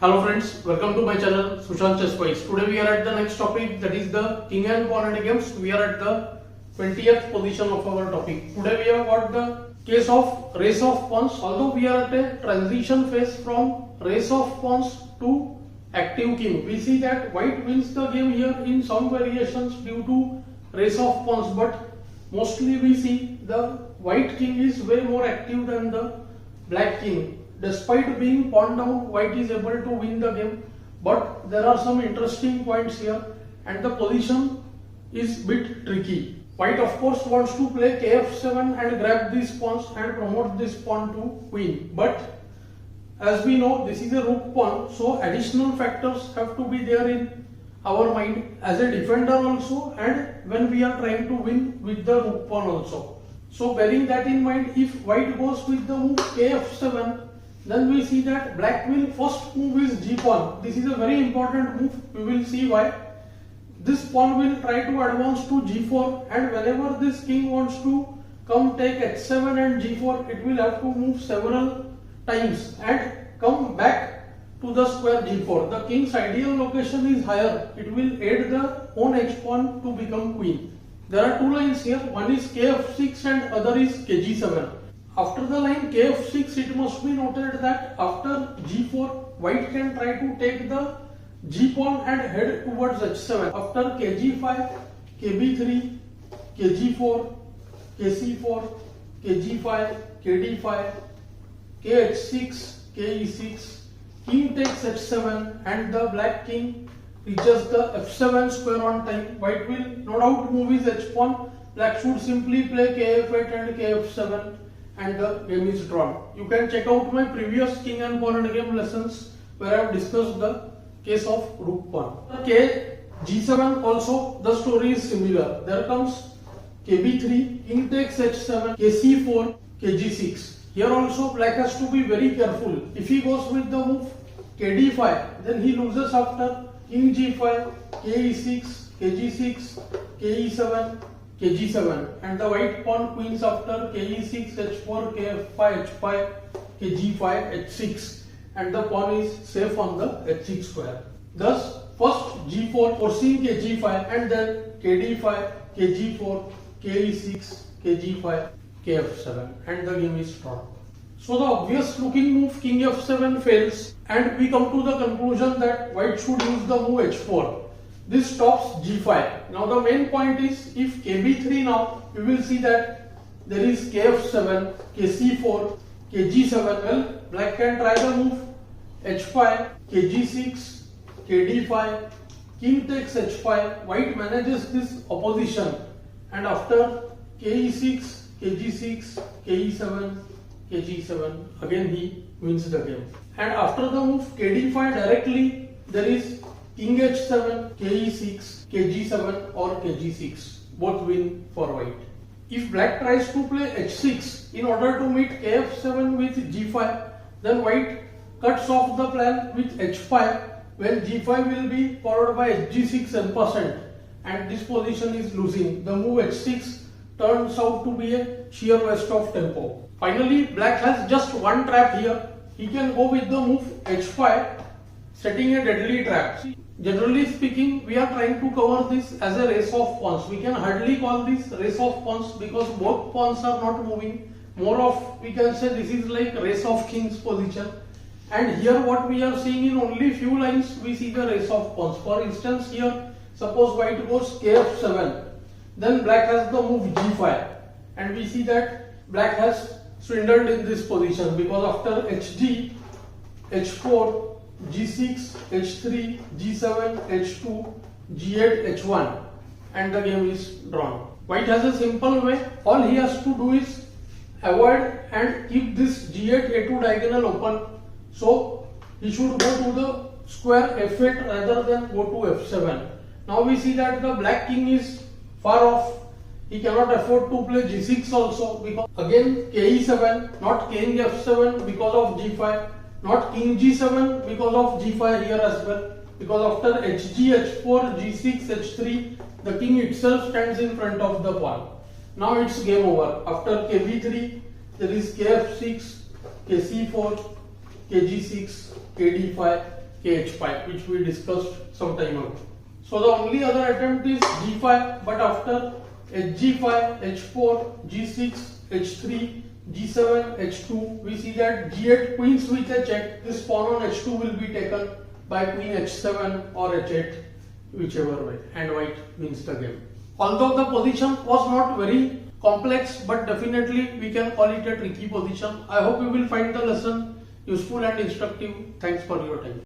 Hello friends, welcome to my channel Sushant Chess Wise. Today we are at the next topic, that is the king and pawn games. We are at the 20th position of our topic. Today we have got the case of race of pawns. Although we are at a transition phase from race of pawns to active king, we see that white wins the game here in some variations due to race of pawns, but mostly we see the white king is way more active than the black king. Despite being pawned down, white is able to win the game, but there are some interesting points here and the position is bit tricky. White of course wants to play kf7 and grab these pawns and promote this pawn to queen, but as we know this is a rook pawn, so additional factors have to be there in our mind as a defender also and when we are trying to win with the rook pawn also. So bearing that in mind, if white goes with the move kf7, then we see that black will first move is g pawn. This is a very important move. We will see why. This pawn will try to advance to g4 and whenever this king wants to come take h7 and g4, it will have to move several times and come back to the square g4. The king's ideal location is higher. It will aid the own h pawn to become queen. There are two lines here. One is kf6 and other is kg7. After the line kf6, it must be noted that after g4, white can try to take the g pawn and head towards h7. After kg5, kb3, kg4, kc4, kg5, kd5, kh6, ke6, king takes h7 and the black king reaches the f7 square on time. White will no doubt move his h pawn. Black should simply play kf8 and kf7 and the game is drawn. You can check out my previous king and pawn game lessons where I have discussed the case of rook pawn. G7 also the story is similar. There comes kb3, king takes h7, kc4, kg6. Here also black has to be very careful. If he goes with the move kd5, then he loses after king g5, ke6, kg6, ke7, kg7 and the white pawn queens after ke6, h4, kf5, h5, kg5, h6 and the pawn is safe on the h6 square. Thus first g4 forcing kg5 and then kd5, kg4, ke6, kg5, kf7 and the game is drawn. So the obvious looking move king f7 fails and we come to the conclusion that white should use the move h4. This stops g5. Now the main point is if kb3 now, you will see that there is kf7, kc4, kg7. Well, black can try the move h5, kg6, kd5, king takes h5. White manages this opposition and after ke6, kg6, ke7, kg7, again he wins the game. And after the move kd5 directly, there is king h7, ke6, kg7 or kg6. Both win for white. If black tries to play h6 in order to meet kf7 with g5, then white cuts off the plan with h5 when g5 will be followed by hg6 n% and this position is losing. The move h6 turns out to be a sheer waste of tempo. Finally, black has just one trap here. He can go with the move h5, setting a deadly trap. Generally speaking, we are trying to cover this as a race of pawns. We can hardly call this race of pawns because both pawns are not moving. More of, we can say this is like race of kings position. And here what we are seeing in only few lines, we see the race of pawns. For instance, here, suppose white goes kf7, then black has the move g5. And we see that black has swindled in this position because after hg, h4, g6, h3, g7, h2, g8, h1 and the game is drawn. White has a simple way. All he has to do is avoid and keep this g8, a2 diagonal open. So he should go to the square f8 rather than go to f7. Now we see that the black king is far off. He cannot afford to play g6 also because again ke7, not king f7 because of g5. Not king g7 because of g5 here as well, because after hg, h4, g6, h3 the king itself stands in front of the pawn. Now it's game over. After kb3 there is kf6, kc4, kg6, kd5, kh5, which we discussed some time ago. So the only other attempt is g5, but after hg5, h4, g6, h3, g7, h2, we see that g8 queens with a check, this pawn on h2 will be taken by queen h7 or h8, whichever way, and white wins the game. Although the position was not very complex, but definitely we can call it a tricky position. I hope you will find the lesson useful and instructive. Thanks for your time.